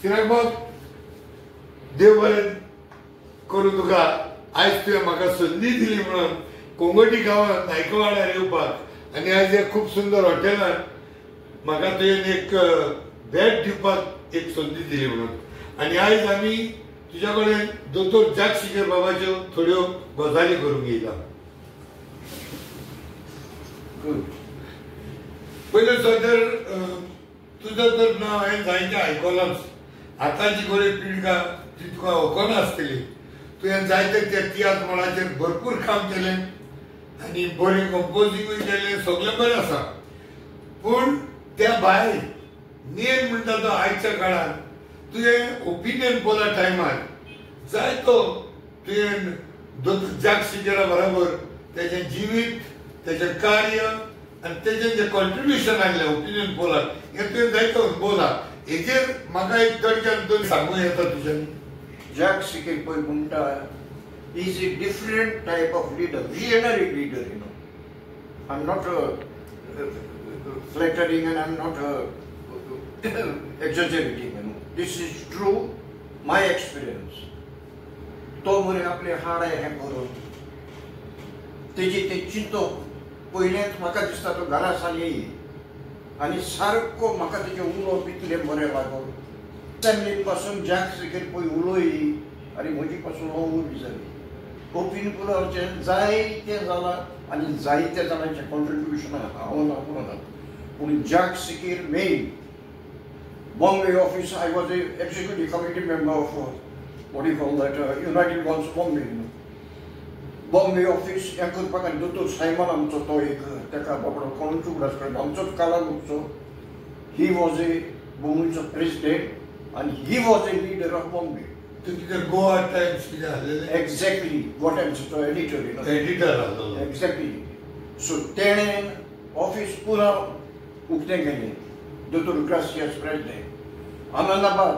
Sirach बाब देव बरें करूं तुका आज तुवें म्हाका संदी दिली म्हणून कोंगोटी गांवांत नायकवाड्यार येवपाक आनी आज एक खूब सुंदर हॉटेलांत म्हाका तुवें एक भेट दिवपाक एक संदी दिली म्हणून आनी आयज आमी तुज्या कडेन दोतोर जागशिकर बाबाच्यो थोड्यो गजाली करूंक येयला. पयले सर तुझं तर नांव हांवें जायतें आयकलांच. आतांची गोळी पिळगा ती तुका वळखना आसतली. तुवें जायते त्या तियात्र मळाचेर भरपूर काम केलें आनी बरें कंपोजींगूय केलें, सगळें बरें आसा. पूण त्या भायर मेन म्हणटा तो आयच्या काळार तुवें ओपिनियन पोला टायमार जायतो तुवें दोतोर जागशिकरा बरोबर तेजें जिवीत, तेजें कार्य आनी तेजें जें कॉन्ट्रिब्युशन आसलें ओपिनियन पोलाक हें तुवें जायतो अनुभवला. हेजेर म्हाका एक थोडक्यान दोन सांगूं येता तुज्यान. जागशिकर पळय म्हणटा is a different type of leader, visionary leader. You know, I am not flattering and I am not exaggerating. You know, this is true my experience. तो मरे आपले हाड हें करून तेजी ते चिंतो पयलेंच म्हाका दिसता तो घरा साली आनी सारको म्हाका तेजे उलो पितलें बरें लागून फॅमिली पासून जागशिकर पळय उलोय आनी म्हजी पासून उलो बी जाली. ओपिनियन पोलाचें जायतें जालां आनी जायत्या जाणांचें कॉन्ट्रिब्युशन हांव ना पूण Jack Sequeira main Bombay office. I was a executive committee member of what do you call that, United Ones Bombay. Bombay office हें करपाक आनी दोतोर सायमन आमचो तो एक तेका बाबडो कोण चुकडास कडेन आमचोच कालागुचो. ही वॉज ए बोंबेचो प्रेसिडेंट आनी he was a leader of Bombay. तूं कितें गोवा टायम्स कितें आसलेलें? एक्झॅक्टली गोवा टायम्साचो एडिटर. यू नो, एडिटर आसलो. एक्झॅक्टली. सो तेणें ऑफिस पुराव उक्तें केलें. दोतोर ग्रासियस प्रेसिडेंट अहमदाबाद.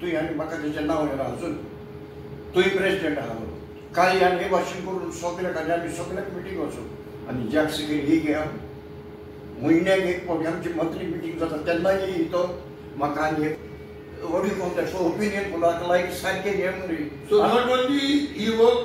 तुवें आनी म्हाका तेजें नांव येना अजून. तुवें प्रेसिडेंट आहा काय आनी हे भाशेन करून सगळ्याक आनी आमी सगळ्याक मिटींग वचूं आनी जागशिकर ही घे. म्हयन्याक एक फावटी आमची मंथली मिटींग जाता तेन्नाय ही तो म्हाका आनी what you call that opinion पोलाक लायक सारकें घे म्हणून. So not only he work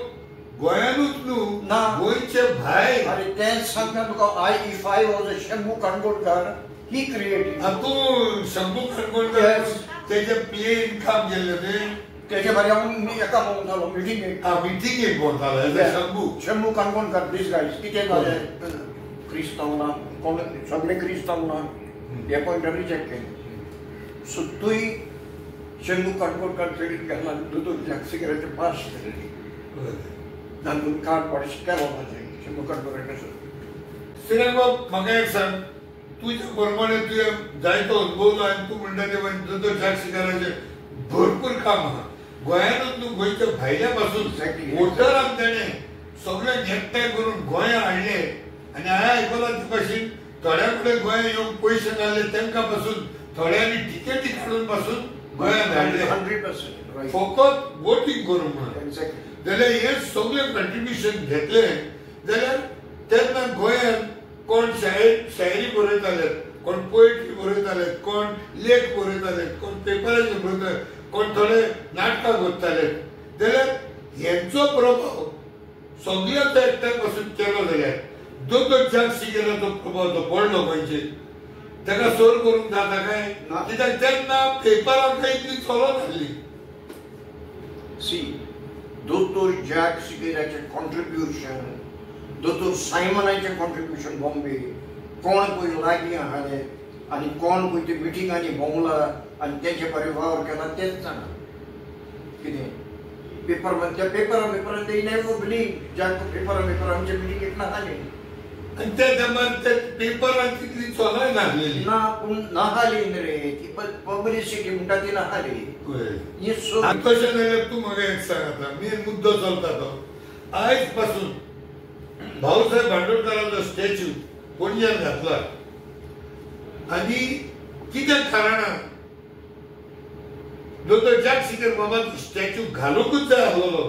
गोंयांतूच न्हू ना गोंयचे भायर. आनी तेंच सांगता तुका if I was a Shambhu Kankonkar he creative. तूं शंभू काणकोणकार तेजें प्लेन काम केल्लें तें तेजे बारे हांव एका भोंवतालो मिटींगेक. मिटींगेक भोंवतालो. शंभू काणकोणकार दीस गायज कितें जालें क्रिस्तांव ना कोण सगळे क्रिस्तांव ना हे पॉयंटार रिजेक्ट केलें. सो तुय शंभू काणकोणकार चडीत गेला दोतोर जागशिकराचें पास केलें तातूंत कार्ड पाडीश केलो म्हाजें शंभू काणकोणकार. सिराक बाब म्हाका एक सांग, तुज्या प्रमाणे तुवें जायतो अनुभवलो आनी तूं म्हणटा तें दोतोर जागशिकराचें भरपूर काम आहा गोंयांतूच न्हू गोंयच्या भायल्या पासून वोटरांक तेणें सगळ्यांक एकठांय करून गोंया हाडले. आनी हांवें आयकलां ते भाशेन थोड्या कडेन गोंया येवंक पयशे नासले तेंकां पासून थोड्यांनी टिकेटी काडून पासून गोंयांत हाडले 100% फकत वोटींग करूंक म्हणून. जाल्यार हे सगळें कंट्रिब्युशन घेतलें जाल्यार तेन्ना गोंयांत कोण शायरी बरयताले, कोण पोएट्री बरयताले, कोण लेख बरयताले, कोण पेपराचेर बरयताले, कोण थोडे नाटकां करताले. जाल्यार हेंचो प्रभाव सगळ्यांचो एकठांय पासून केलो जाल्यार दोतोर जागशिकराचो प्रभाव तो पडलो गोंयचेर. ताका सोर करूंक जाता काय? कित्याक तेन्ना पेपरां कांय इतली चलत नासली. सी दोतोर जागशिकराचें कॉन्ट्रिब्युशन, दोतोर सायमनाचें कॉन्ट्रिब्युशन बॉम्बे कोण पळय लागीं आहाले आनी कोण पळय ते मिटिंगांनी भोंवला आनी तेचे बरें वावर केला तेच जाणा. कितें पेपर त्या पेपरान ते नेवर बिलीव ज्या पेपरान आमचे मिटिंगेक नाहाले आनी त्या टायमार ते पेपरां तितली चलय नासलेली ना पूण नाहाली रे ती पब्लिसिटी म्हणटा ती नाहाली. तशें जाल्यार तूं म्हाका एक सांग आतां मेन मुद्दो चलता तो आयज पासून भाऊसाहेब बांदोडकराचो स्टॅच्यू पणजेन घातला आनी कित्या कारणान दोतोर जागशिकर बाबाचो स्टॅच्यू घालूंकूच जाय आसलो.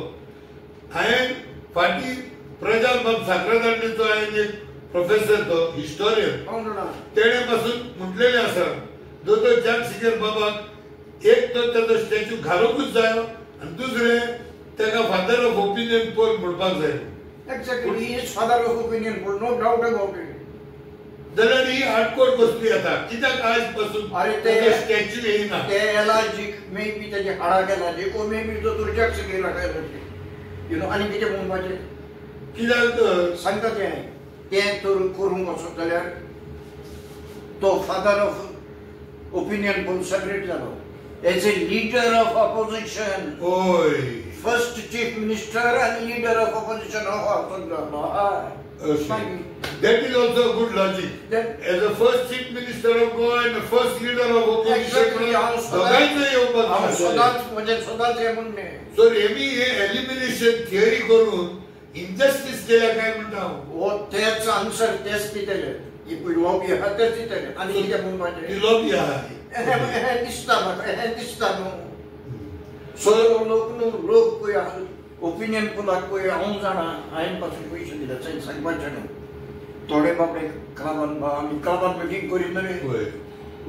हांवें फाटीं प्रजाल बाब साखरदांडेचो हांवें एक प्रोफेसर तो हिस्टोरियन तेणे पासून म्हटलेलें आसा दोतोर जागशिकर बाबाक एक तर त्याचा स्टॅच्यू घालूंकूच जायो आणि दुसरें ताका फादर ऑफ ओपिनियन पोल म्हणपाक जाय. Exactly, he is father of opinion poll, no doubt about it. जाल्यार ही हार्डकोर गोष्टी येता कित्याक आज पासून अरे ते स्टॅच्यू येयना ते एलर्जिक मे बी त्याचे हाडाक एलर्जिक ओ मे बी जो तुरजाक गेला काय यू नो आनी कितें म्हणपाचें कित्याक सांगता ते तर करूंक वचत जाल्यार तो father of opinion poll separate जालो as a leader of opposition. ओय first chief minister and leader of opposition that is also a good logic. As the first chief minister of Goa and the first leader of opposition, दोघांचेही येवपाक म्हणणे. So ramie हे elimination theory करून injustice केल्या काय म्हणटा हो तेच आन्सर तेच दितले लॉबी आहा तेच दितले आनी कितें म्हणपाचें लॉबी आहा हे दिसता म्हाका हे दिसता न्हू. सगळो लोक पळय ओपिनियन पोलाक पळय हांव जाणा हांवें पासून पयशे दिले थंय सांगपाचें न्हू. थोडे बाबडे क्लबान आमी क्लबान मिटींग करीत न्हय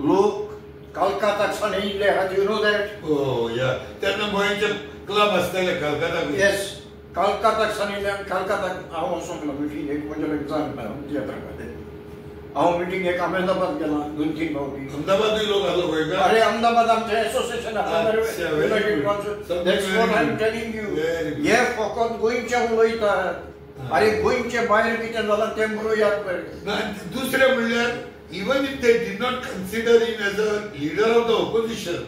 लोक कलकत्ताक सावन येयल्ले आहा यू नो दॅट. ओ या तेन्ना गोंयचे क्लब आसताले कलकत्ताक. येस कलकत्ताक सावन येयले आनी कलकत्ताक हांव वचोंक लागलो मिटींगेक म्हजे लग्न जावन तियात्रा खातीर. हांव मिटींगेक अहमदाबाद गेला 2-3 फावटी. अहमदाबादूय लोक आसलो गोंयकार. अरे अहमदाबाद आमचें एसोसिएशन आसा United council. That's what I am telling you. हे फकत गोंयचे उलयतात. अरे गोंयचे भायर कितें जालां तें बरोवयात पळय. दुसरें म्हणल्यार even if they did not consider in as a leader of the opposition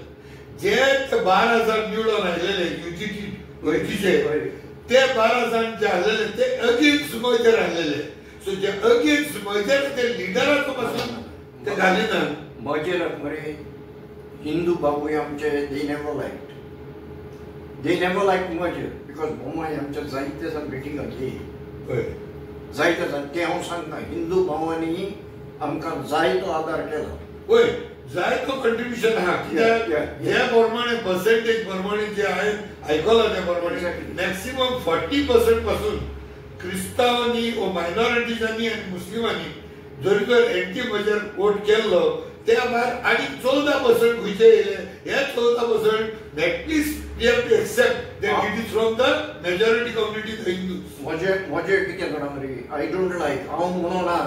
जे 12,000 निवडून आयलेले युजीटी गोंयचे ते 12,000 जे आसलेले ते अगेन्स्ट मर्जर आसलेले. सो जे अगेन्स्ट मर्जर ते लिडराचो पासून ते घालिना. मर्जर मरे हिंदू बाबूय आमचे they never liked. They never like merger because Bombay आमच्या जायते सा मिटिंगाक ये जायते ते हांव सांगता हिंदू भावांनी आमकां जायतो आदार केला. पळय जायतो कंट्रिब्युशन आहा कित्याक ह्या प्रमाणे पर्सेंटेज प्रमाणे जे हांवें आयकलां त्या प्रमाणे मॅक्सिमम 40% पासून क्रिस्तावांनी व मायनॉरिटीजांनी आनी मुस्लिमांनी जरी तर एंटी मर्जर वोट केल्लो त्या भायर आनी 14% खंयचे येयले. हे 14% at least we have to accept that it is from the majority community the Hindus. म्हजे कितें जाणा मरे आय डोंट लायक हांव म्हणना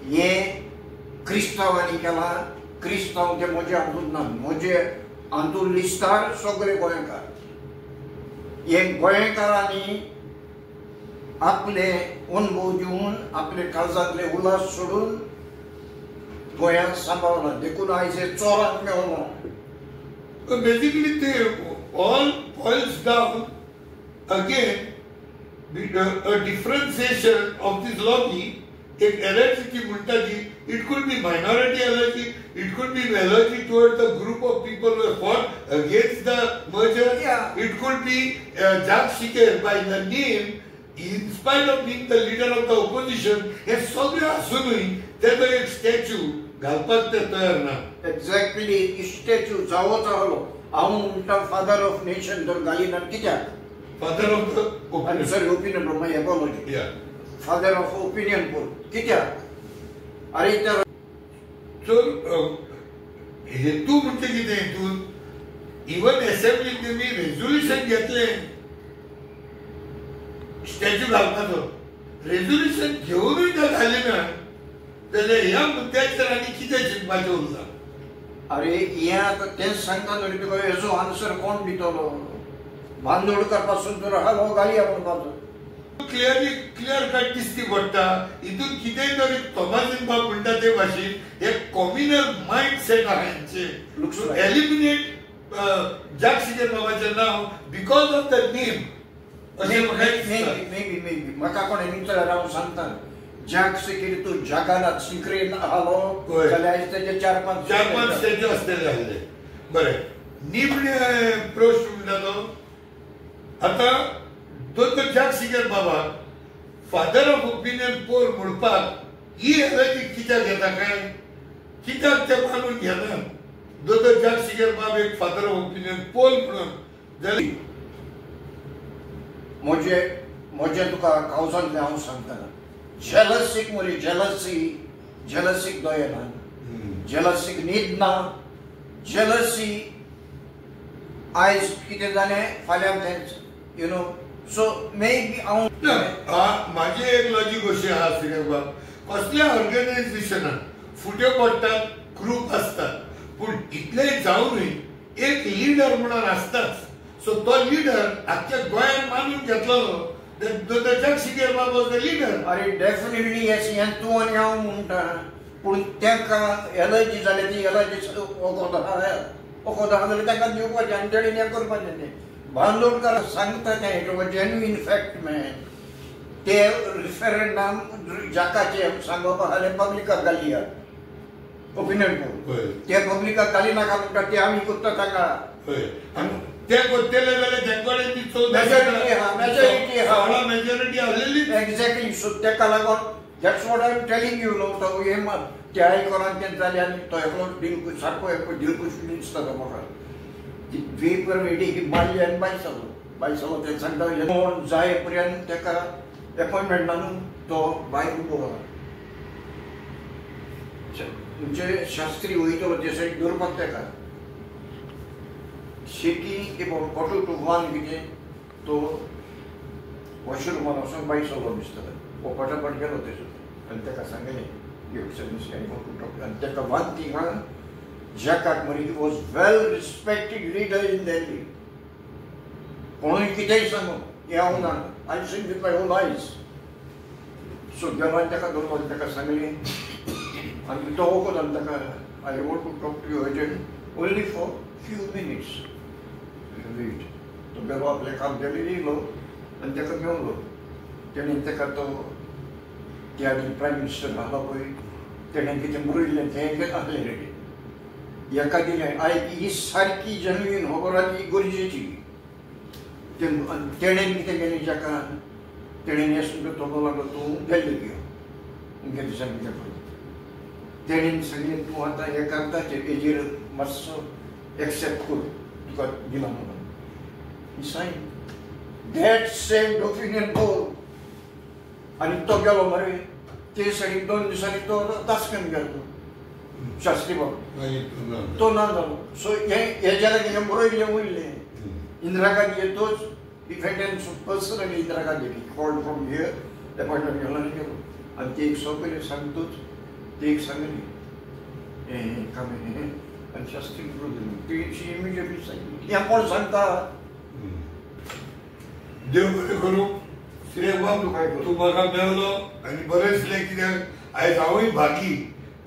हे क्रिस्तावांनी केला. क्रिस्तांव ते म्हजे हातूंत ना. म्हजे हातूंत लिस्टार सगळे गोंयकार. हे गोंयकारांनी आपले अनुभव दिवन आपले काळजांतले उल्हास सोडून गोंयांत सांबाळला देखून आयज हे चोरांक मेळलो. बेसिकली ते all boils down again a differentiation of this lobby. एक एलर्जी म्हणटा ती it could be minority allergy it could be allergy toward the group of people who fought against the merger. It could be Jack Sequeira by the name in spite of being the leader of the opposition. हे सगळे असूनही त्याचा एक statue घालपाक ते तयार ना. Exactly statue जावोच आसलो. हांव म्हणटा फादर ऑफ नेशन जर घालिना कित्याक father of the opinion sorry opinion my apology father of opinion poll कित्याक. अरे तर हेतू म्हणजे कितें हेतून इवन असेंब्लीन तेमी रेझोल्युशन घेतलें स्टॅच्यू घालपाचो. रेझोल्युशन घेवनूय ते घालिना जाल्यार ह्या मुद्द्याचेर आनी कितें चिंतपाचें उरलां. अरे हे आतां तेंच सांगता न्हू तुका हेजो आन्सर कोण दितलो. बांदोडकर पासून तर हालो घालया म्हणपाचो. क्लियर कट दिसती पडटा. हितून कितेंय तरी थॉमस बाब म्हणटा ते भाशेन एक कॉम्युनल मायंड सेट आहा हेंचें. एलिमिनेट जाग शिकेर बाबाचें नांव because of the name. Maybe म्हाका कोण विचारल्यार हांव सांगता जाग सिकेर तूं जगानात सिक्रेन आलो जाल्यार तेजे 4-5 स्टॅच्यू आसतले जाल्ले. बरें निमणे प्रश्न म्हणटा तो आतां दोतोर जाग शिकेर बाबाक फादर ऑफ ओपिनियन पोल म्हणपाक ही एलर्जी कित्याक घेता काय कित्याक ते मानून घेना. दोतोर जाग शिकेर बाब एक फादर ऑफ ओपिनियन पोल म्हणून जाल्यार म्हजे तुका कावजांतलें हांव सांगता. जेलसीक मरे जेलसीक दोयेना. जेलसीक न्हीद ना. जेलसी आयज कितें जालें फाल्यां तेंच you know so may be हांव माझे एक लॉजीक अशें आहा श्रेयस बाब, कसल्या ऑर्गनायझेशनान फुट्यो पडटात, ग्रूप असतात, पूण इतलें जावनूय एक लिडर म्हणून आसताच. सो तो लिडर आख्या गोंयांत मानून घेतलो जगशिंगे बाब वॉज द लिडर. अरे डेफिनेटली हें तूं आनी हांव म्हणटा, पूण तांकां एलर्जी जाली ती एलर्जी वखद जाल्यार तांकां दिवपाचें आनी तेणें हें करपाचें. तें बांदोडकार सांगता तें it was genuine fact man. ते रिफरेंडम जाकाचे सांगप आसलें पब्लिकाक घाली ओपिनियन पोल. ते पब्लिकाक घाली नाका म्हणटा ते आमी करता ताका. ते करतले जाल्यार तेंकडे ती मेजॉरिटी आसलेली. एक्झॅक्टली. सो तेका लागून that's what I am telling you know. तो हे ते आयकोनान तें जालें आनी तो एकलो डील सारको एक दिलखुश दिसता तो म्हाका. पेपर वेडी मारली आनी बायसलो ते सांगता जाय पर्यंत तेका एपॉयंटमेंट न्हू तो भायर उबो आहा. म्हणजे शास्त्री वयतलो ते सायड दवरपाक तेका शेकी बॉटल टू वन कितें तो वॉशरूमान वचून बायसलो दिसता. हो पटापट गेलो तेजो आनी तेका सांगलें आनी तेका वन थिंग जॅकाक मरे he was well respected leader in Delhi. कोणूय कितेंय सांगू हें हांव ना, I seen with my on आयज. सो गेलो आनी तेका दवरलो आनी तेका सांगलें आनी तो वखद आनी तेका I want to talk to you urgent only for few minutes wait. तो गेलो आपलें काम केलें येयलो आनी तेका मेवलो. तेणें तेका तो त्या प्रायम मिनिस्टर आसलो पळय तेणें कितें बरयल्लें तें आसलें रेडी. एका दिलें आयज ही सारकी जेन्युइन खबर आनी गरजेची. तेणें कितें केलें जाका तेणें हें तो लागलो तूं गेल्ले घेवन कितें सांगितलें पळय. तेणें सांगलें तूं आतां हें कागदाचेर हेजेर मातसो एक्सेप्ट कर तुका दिला म्हणून. He sign that same opinion poll. आनी तो गेलो मरे ते सायडीक 2 दिसांनी तो तास्क्यान गेलो शास्त्री बाब. तो ना जालो. सो हे जाल्यार हें बरयलें वयलें इंदिरा गांधी तोच डिफेंडन्स personally Indira Gandhi called from here appointment गेलो आनी गेलो. आनी ते एक सोंपयलें सांगतोच ते एक सांगली हें काम हें आनी शास्त्री ती इमिजिएटली सांगली हें कोण सांगता. देव बरें करूं. श्रेय बाब तूं म्हाका मेवलो आनी बरें दिसलें कित्याक आयज हांवूय भागी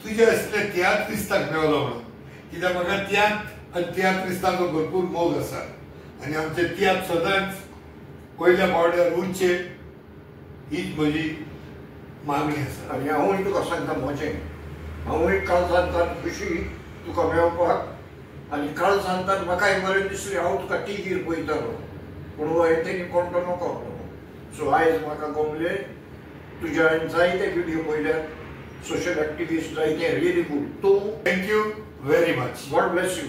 तुजे असले तियात्रिस्ताक मेवलो म्हणून. कित्याक म्हाका तियात्र आनी तियात्रिस्ताचो भरपूर मोग आसा आनी आमचे तियात्र सदांच पयल्या पावड्यार उरचे हीच म्हजी मागणी आसा. आनी हांवूय तुका सांगता म्हजें हांवूय काळजांतल्यान खुशी तुका मेळपाक आनी काळजांतल्यान म्हाकाय बरें दिसलें हांव तुका टिव्हीर पळयतालो पूण हो तेणी कोण तो नको. सो आयज म्हाका गमलें तुज्या हांवें जायते व्हिडियो पळयल्यात सोशल एक्टिविस्ट जायते रियली गूड. तूं thank you very much. God bless you.